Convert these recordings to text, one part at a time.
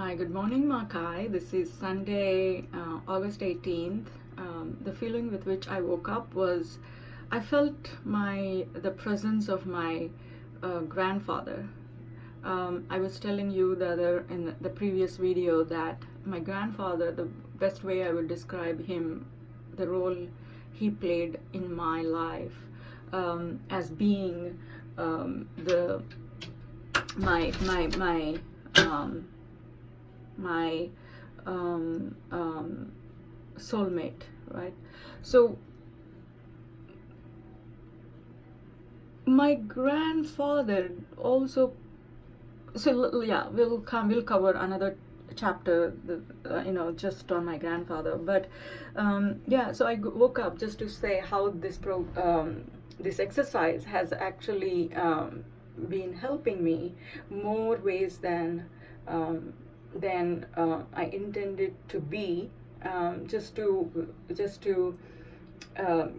Hi, good morning, Makai. This is Sunday, August 18th. The feeling with which I woke up was I felt the presence of my grandfather. I was telling you in the previous video that my grandfather, the best way I would describe him, the role he played in my life, as being the my um, my soulmate, right? So my grandfather also. So yeah, we'll cover another chapter, just on my grandfather. But yeah, so I woke up just to say how this exercise has actually been helping me more ways um, than I intended to be. Just to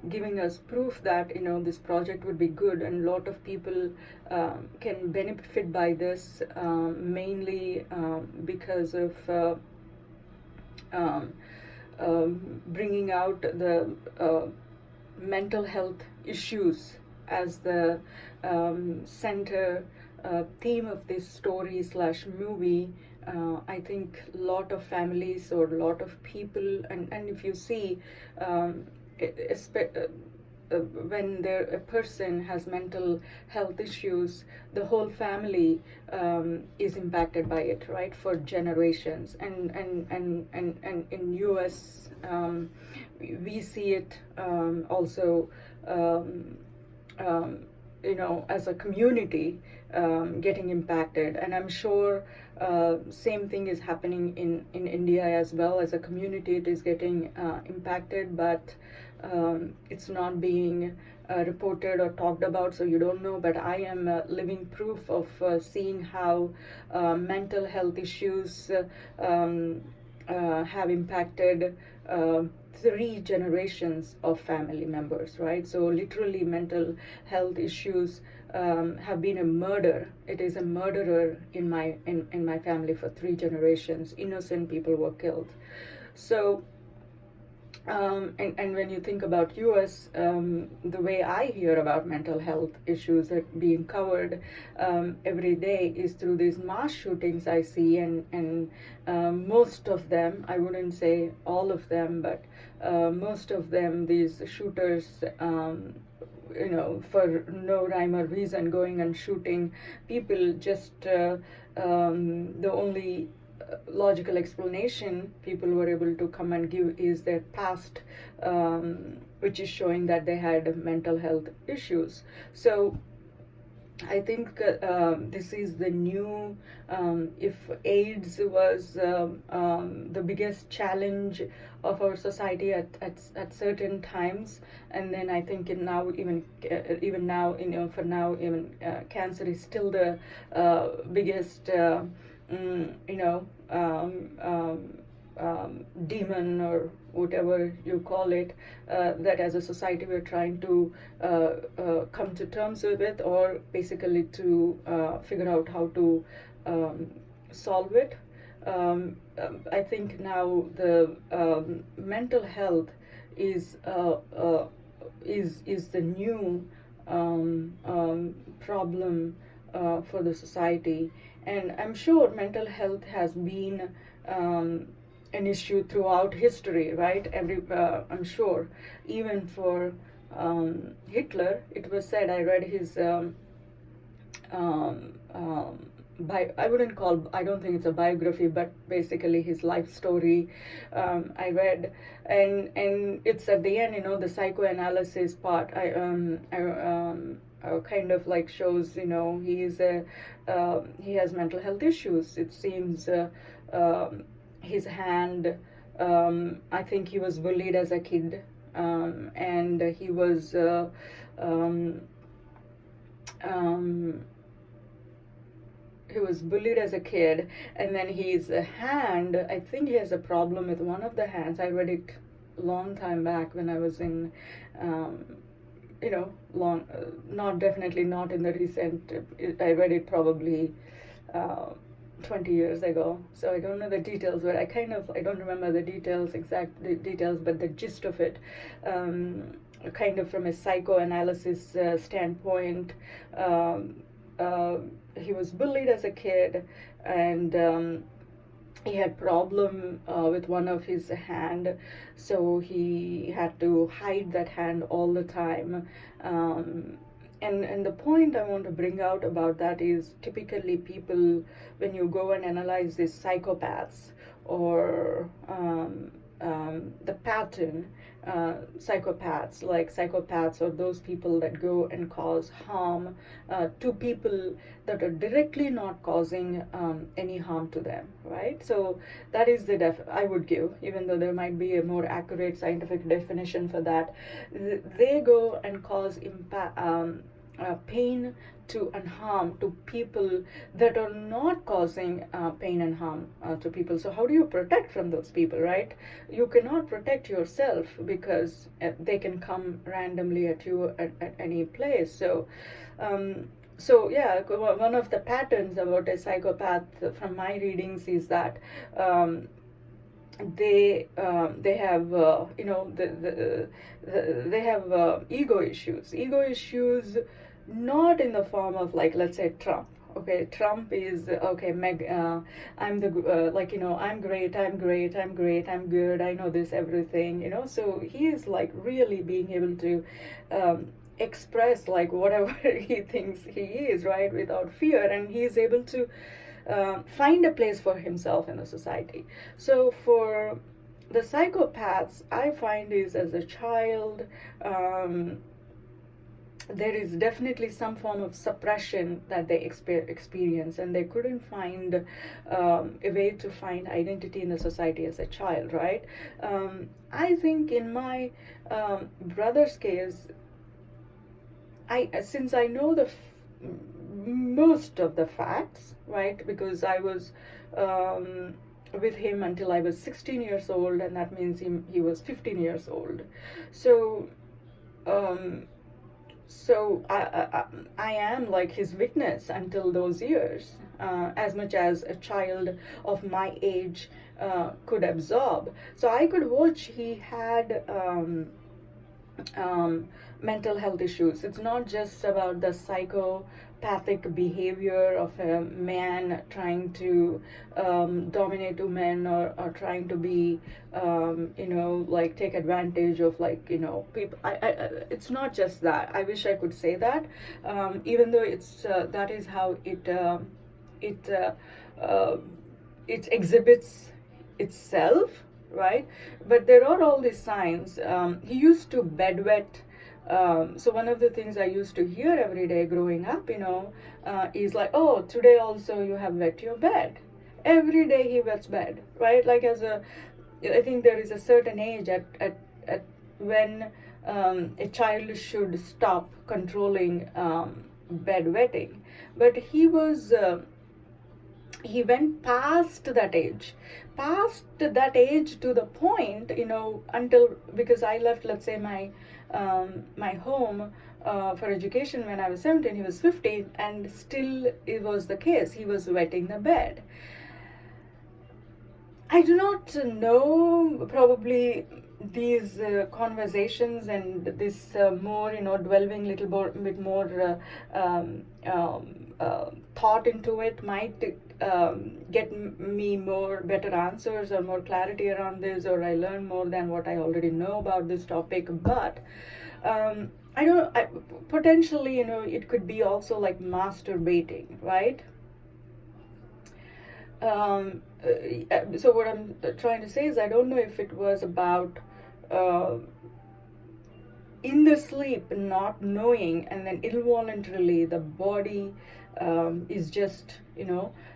giving us proof that this project would be good, and a lot of people can benefit by this, mainly because of um, bringing out the mental health issues as the center theme of this story slash movie. I think a lot of families or a lot of people, and if you see, um, when a person has mental health issues, the whole family is impacted by it, right, for generations. And in US, we see it also, um, as a community getting impacted. And I'm sure same thing is happening in India as well. As a community, it is getting impacted, but it's not being reported or talked about, so you don't know. But I am living proof of seeing how mental health issues have impacted three generations of family members, right? So literally, mental health issues have been a murder. It is a murderer in my family. For three generations, innocent people were killed. So and when you think about US, the way I hear about mental health issues that being covered every day is through these mass shootings I see. And most of them, I wouldn't say all of them, but most of them, these shooters, for no rhyme or reason, going and shooting people. Just the only logical explanation people were able to come and give is their past, which is showing that they had mental health issues. So I think this is the new, if AIDS was the biggest challenge of our society at certain times, and then I think even now, for now, even cancer is still the biggest mm, you know um, um, demon, or whatever you call it, that as a society we're trying to come to terms with it, or basically to figure out how to solve it. I think now the mental health is the new problem for the society. And I'm sure mental health has been an issue throughout history, right? I'm sure, even for Hitler, it was said. I read his um, um, I don't think it's a biography, but basically his life story. I read, and it's at the end, the psychoanalysis part. Kind of like shows, he has mental health issues. It seems his hand. I think he was bullied as a kid, and he was. Um, he was bullied as a kid, and then his hand, I think he has a problem with one of the hands. I read it a long time back when I was in long, not definitely not in the recent. I read it probably 20 years ago, so I don't know the details, but I don't remember the details, details, but the gist of it, kind of from a psychoanalysis standpoint. um, uh, he was bullied as a kid, and he had problem with one of his hand, so he had to hide that hand all the time. um, and the point I want to bring out about that is, typically people, when you go and analyze these psychopaths, or the pattern, psychopaths, or those people that go and cause harm to people that are directly not causing any harm to them, right? So that is the I would give, even though there might be a more accurate scientific definition for that. They go and cause pain to and harm to people that are not causing pain and harm to people. So how do you protect from those people, right? You cannot protect yourself, because they can come randomly at you at any place. So yeah, one of the patterns about a psychopath from my readings is that they have they have ego issues, not in the form of, like, let's say Trump. Okay, Trump is okay. I'm the I'm great. I'm good. I know this everything. So he is like really being able to express like whatever he thinks he is, right, without fear, and he is able to find a place for himself in the society. So for the psychopaths, I find is, as a child, there is definitely some form of suppression that they experience, and they couldn't find a way to find identity in the society as a child, right? I think in my brother's case, since I know most of the facts, right, because I was with him until I was 16 years old, and that means he was 15 years old. So I am like his witness until those years, as much as a child of my age could absorb. So I could watch he had mental health issues. It's not just about the psychopathic behavior of a man trying to dominate women, or trying to be like take advantage of, like, people. It's not just that. I wish I could say that, even though it's that is how it exhibits itself, right? But there are all these signs. He used to bedwet. So one of the things I used to hear every day growing up, is like, oh, today also you have wet your bed. Every day he wets bed, right? Like, I think there is a certain age at when a child should stop controlling bedwetting. But he went past that age to the point, until, because I left, let's say, my home for education when I was 17. He was 15, and still it was the case. He was wetting the bed. I do not know, probably these conversations and this more, delving little bit more thought into it might get me more better answers or more clarity around this, or I learn more than what I already know about this topic. But potentially, it could be also like masturbating, right? So what I'm trying to say is, I don't know if it was about in the sleep not knowing, and then involuntarily the body is just,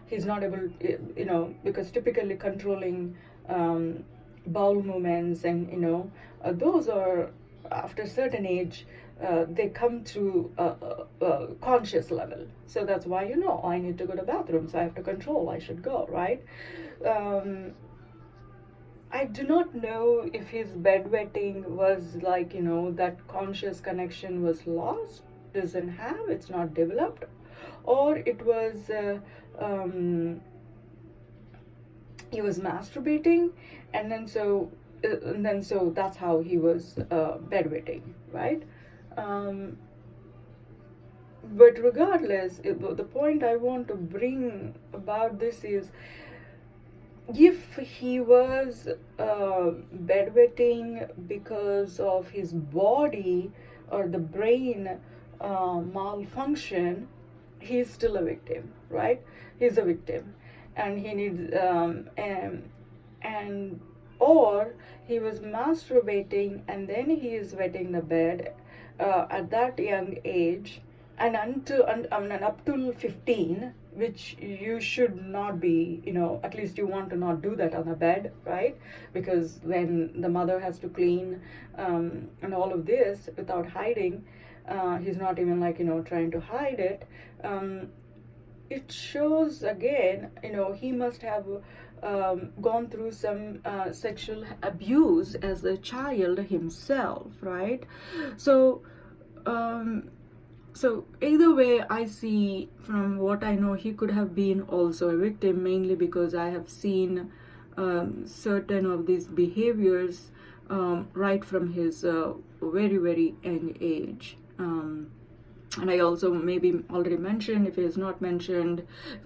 he's not able, because typically controlling bowel movements, and those are, after a certain age, they come to a conscious level. So that's why, I need to go to the bathroom, so I have to control, I should go, right? I do not know if his bedwetting was like, that conscious connection was lost, doesn't have, it's not developed, or it was he was masturbating, and then so that's how he was bedwetting, right? um, but regardless, the point I want to bring about this is, if he was bedwetting because of his body or the brain malfunction, he's still a victim, right? He's a victim, and he needs and or he was masturbating and then he is wetting the bed at that young age, and up till 15, which you should not be, at least you want to not do that on a bed, right? Because then the mother has to clean, and all of this without hiding. He's not even trying to hide it. It shows again, he must have gone through some sexual abuse as a child himself, right? So so either way, I see, from what I know, he could have been also a victim, mainly because I have seen certain of these behaviors right from his very, very young age. And I also maybe already mentioned, if I've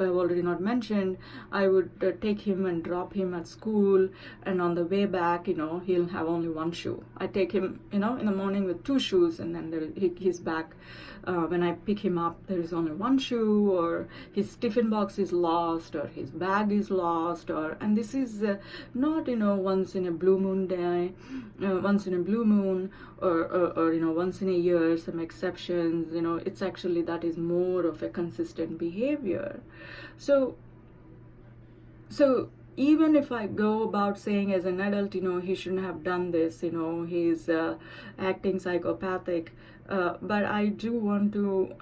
already not mentioned, I would take him and drop him at school, and on the way back, he'll have only one shoe. I take him, in the morning with two shoes, and then he's back. When I pick him up, there is only one shoe, or his tiffin box is lost, or his bag is lost, and this is not, once in a blue moon day, once in a blue moon, or once in a year, some exceptions. It's actually, that is more of a consistent behavior. So even if I go about saying as an adult, he shouldn't have done this, he's acting psychopathic, but I do want to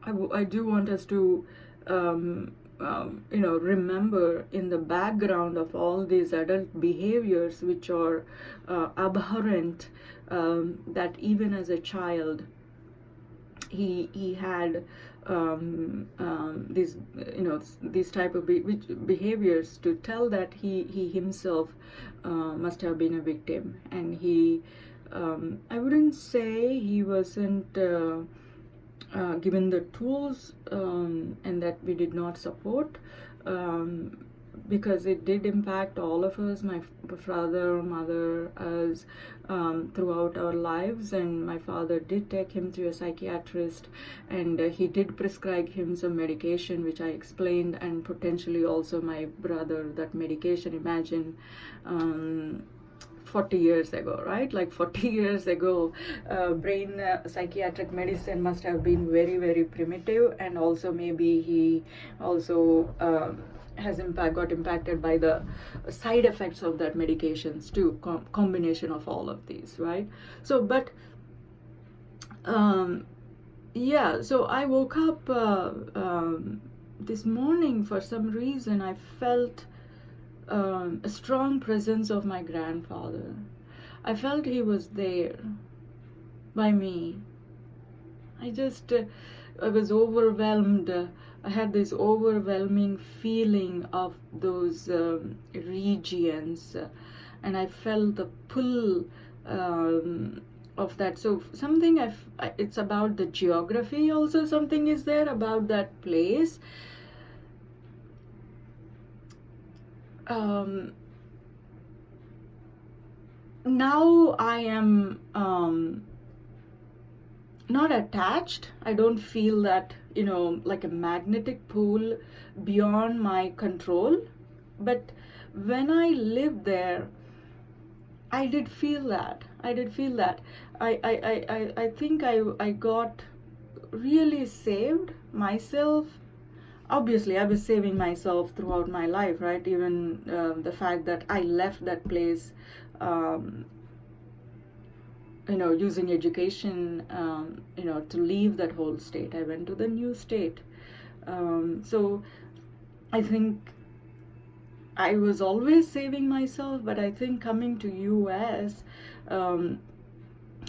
I do want us to remember, in the background of all these adult behaviors which are abhorrent, that even as a child he had these type of behaviors, to tell that he himself must have been a victim. And I wouldn't say he wasn't given the tools, and that we did not support, because it did impact all of us, my father, mother, us, throughout our lives. And my father did take him to a psychiatrist, and he did prescribe him some medication, which I explained, and potentially also my brother that medication. Imagine 40 years ago, right? Like 40 years ago, brain psychiatric medicine must have been very, very primitive, and also maybe he also got impacted by the side effects of that medications too, combination of all of these, right? So, but yeah, so I woke up this morning. For some reason, I felt a strong presence of my grandfather. I felt he was there by me. I was overwhelmed. I had this overwhelming feeling of those regions, and I felt the pull of that. So something it's about the geography also. Something is there about that place. Now I am not attached. I don't feel that, like a magnetic pull beyond my control. But when I lived there, I did feel that. I think I got really saved myself. Obviously, I was saving myself throughout my life, right? Even the fact that I left that place, using education, to leave that whole state. I went to the new state. So I think I was always saving myself, but I think coming to US,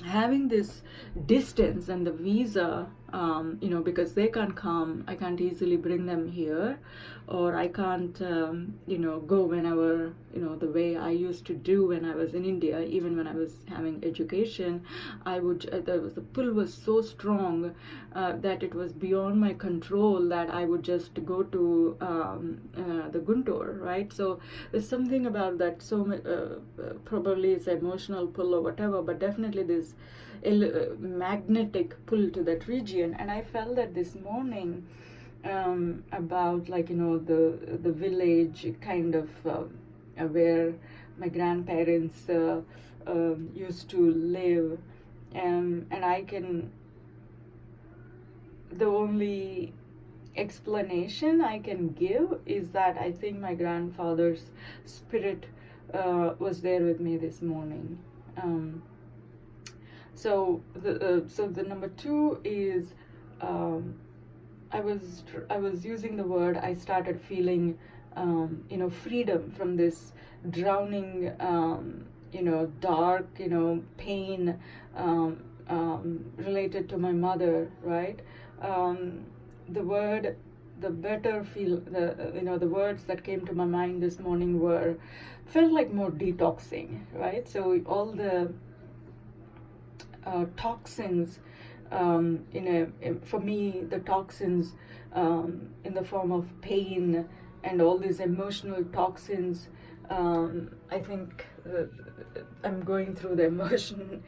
having this distance and the visa, because they can't come, I can't easily bring them here, or I can't, go whenever, the way I used to do when I was in India. Even when I was having education, I would, the pull was so strong that it was beyond my control, that I would just go to the Guntur, right? So there's something about that, so probably it's emotional pull or whatever, but definitely this magnetic pull to that region. And I felt that this morning, about the village kind of where my grandparents used to live, and the only explanation I can give is that I think my grandfather's spirit was there with me this morning. So the number two is, I was using the word, I started feeling freedom from this drowning dark pain related to my mother, right? The words that came to my mind this morning felt like more detoxing, right? So all the toxins, for me, the toxins in the form of pain and all these emotional toxins, I think I'm going through the emotion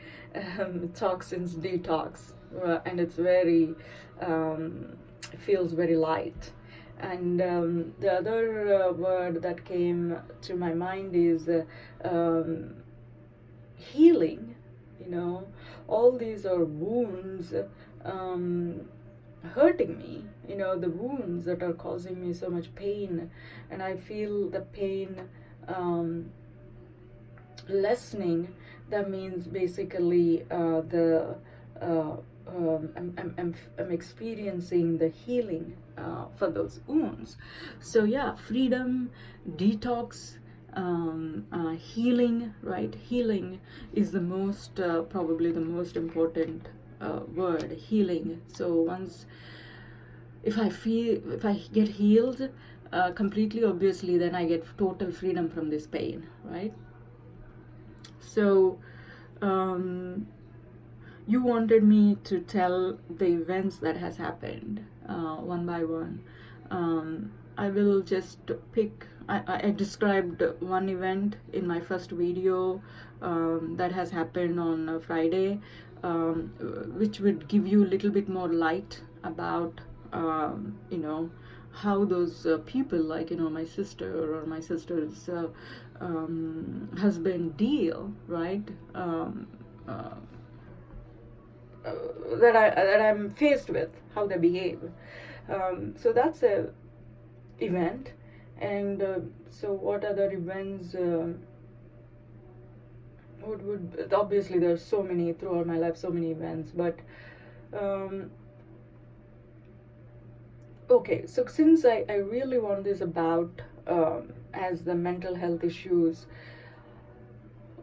toxins detox, and it's feels very light. And the other word that came to my mind is healing. All these are wounds hurting me, the wounds that are causing me so much pain, and I feel the pain lessening. That means basically I'm experiencing the healing for those wounds. So yeah, freedom, detox, healing, right? Healing is the most probably the most important word, healing. So if I get healed completely, obviously then I get total freedom from this pain, right? So you wanted me to tell the events that has happened one by one. I will just pick, I described one event in my first video that has happened on Friday, which would give you a little bit more light about, how those people, like, my sister or my sister's husband deal, right? That I'm faced with, how they behave. So that's a event. And so what other events would obviously there's so many throughout my life, so many events, but okay, so since I really want this about as the mental health issues,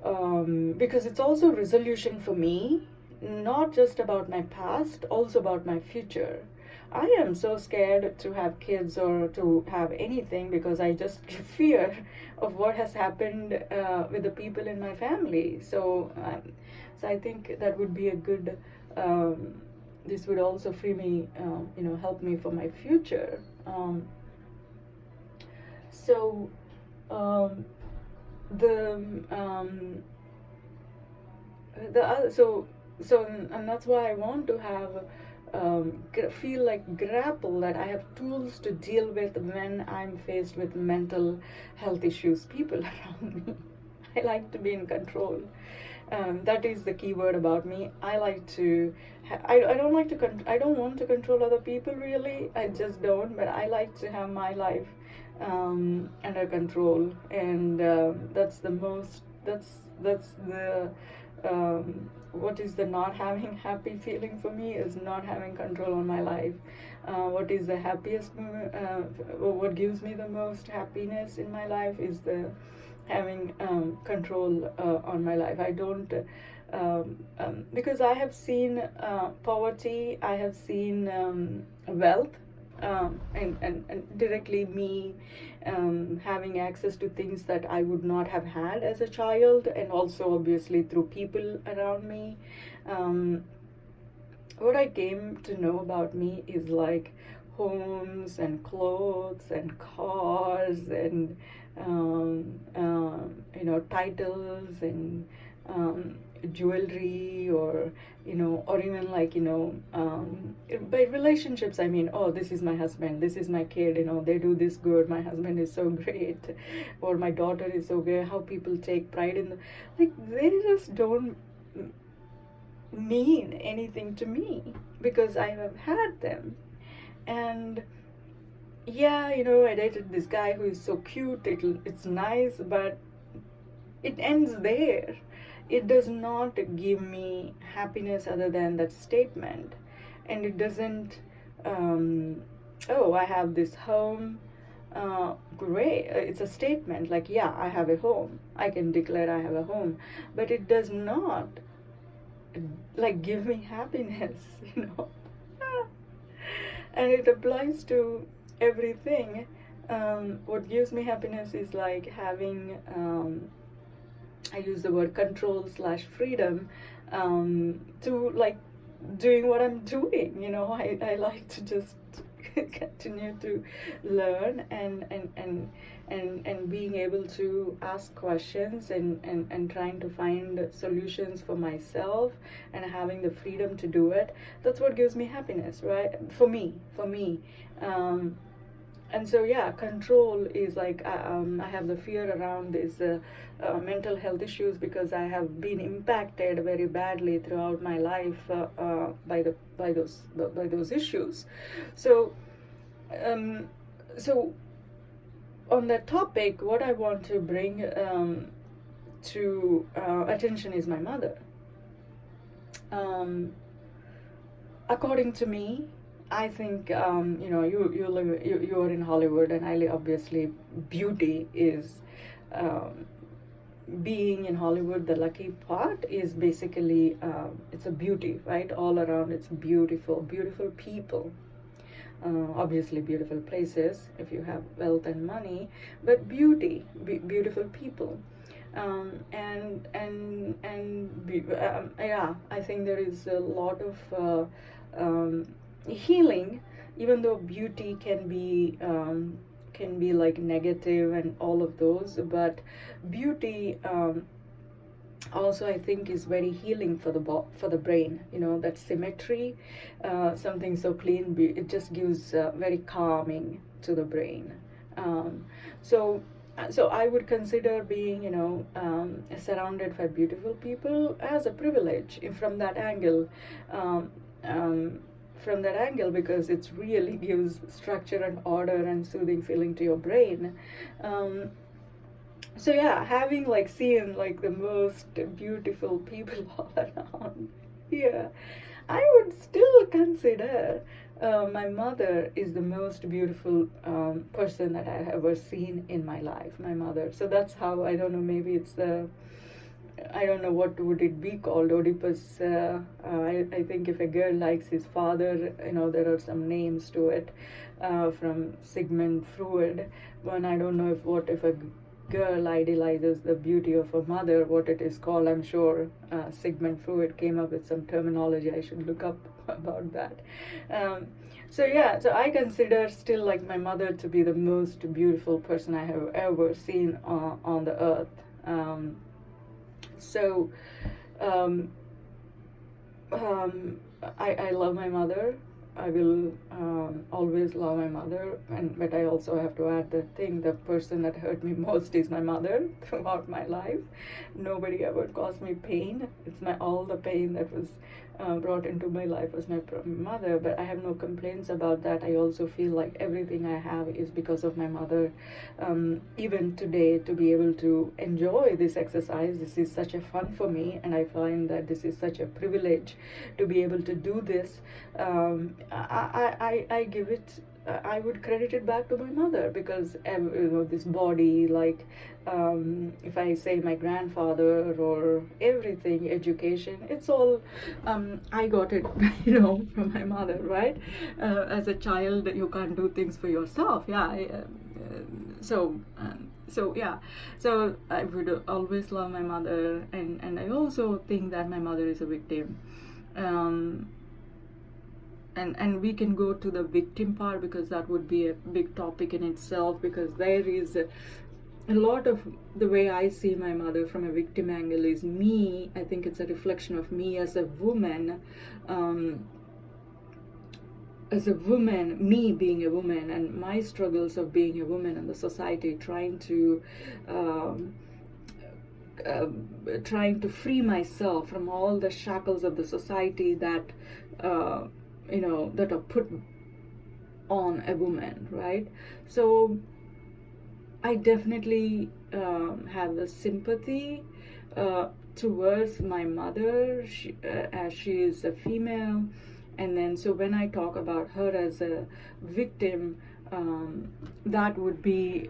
because it's also resolution for me, not just about my past, also about my future. I am so scared to have kids or to have anything because I just fear of what has happened with the people in my family. So I think that would be a good, this would also free me, help me for my future. So and that's why I want to have feel like grapple that I have tools to deal with when I'm faced with mental health issues, people around me. I like to be in control. That is the key word about me. I like to I don't like to I don't want to control other people, really. I just don't, but I like to have my life under control, and that's the what is the not having happy feeling for me is not having control on my life. What is the happiest what gives me the most happiness in my life is the having control on my life. I don't because I have seen poverty, I have seen wealth, and directly me having access to things that I would not have had as a child, and also obviously through people around me. Um, what I came to know about me is like homes and clothes and cars and titles and jewelry, or or even like by relationships. I mean, oh, this is my husband, this is my kid, they do this good, my husband is so great, or my daughter is so great. How people take pride in like, they just don't mean anything to me because I have had them. And yeah, I dated this guy who is so cute, it's nice, but it ends there. It does not give me happiness other than that statement. And it doesn't, oh, I have this home. Great. It's a statement like, yeah, I have a home. I can declare I have a home. But it does not like give me happiness, and it applies to everything. What gives me happiness is like having, I use the word control / freedom, to like doing what I'm doing. I like to just continue to learn and being able to ask questions and trying to find solutions for myself and having the freedom to do it. That's what gives me happiness, right? For me. And so yeah, control is like, I have the fear around this mental health issues because I have been impacted very badly throughout my life by those issues. So so on that topic, what I want to bring to attention is my mother. According to me, I think you are in Hollywood, and obviously beauty is being in Hollywood. The lucky part is basically it's a beauty, right? All around, it's beautiful people. Obviously beautiful places if you have wealth and money, but beautiful people. Yeah, I think there is a lot of healing, even though beauty can be like negative and all of those, but beauty also I think is very healing for the brain. That symmetry, something so clean, it just gives very calming to the brain. So I would consider being surrounded by beautiful people as a privilege from that angle. Because it really gives structure and order and soothing feeling to your brain. So yeah, having like seen like the most beautiful people all around, yeah, I would still consider my mother is the most beautiful person that I have ever seen in my life, my mother. So that's how, I don't know, maybe it's I don't know what would it be called, Oedipus. I think if a girl likes his father, there are some names to it from Sigmund Freud. But I don't know if a girl idealizes the beauty of a mother, what it is called. I'm sure Sigmund Freud came up with some terminology. I should look up about that. So I consider still like my mother to be the most beautiful person I have ever seen on the earth. I love my mother. I will always love my mother, but I also have to add the person that hurt me most is my mother throughout my life. Nobody ever caused me pain. It's all the pain that was brought into my life was my mother, but I have no complaints about that. I also feel like everything I have is because of my mother. Even today, to be able to enjoy this exercise, this is such a fun for me, and I find that this is such a privilege to be able to do this. I give it I would credit it back to my mother, because this body, like, if I say my grandfather or everything, education, it's all, I got it, from my mother, right? As a child, you can't do things for yourself. Yeah. So yeah, so I would always love my mother, and I also think that my mother is a victim. um, and we can go to the victim part, because that would be a big topic in itself, because there is a lot of the way I see my mother from a victim angle is me. I think it's a reflection of me as a woman. Me being a woman, and my struggles of being a woman in the society, um, trying to free myself from all the shackles of the society that that are put on a woman, right? So I definitely have a sympathy towards my mother, as she is a female. And then, so when I talk about her as a victim, that would be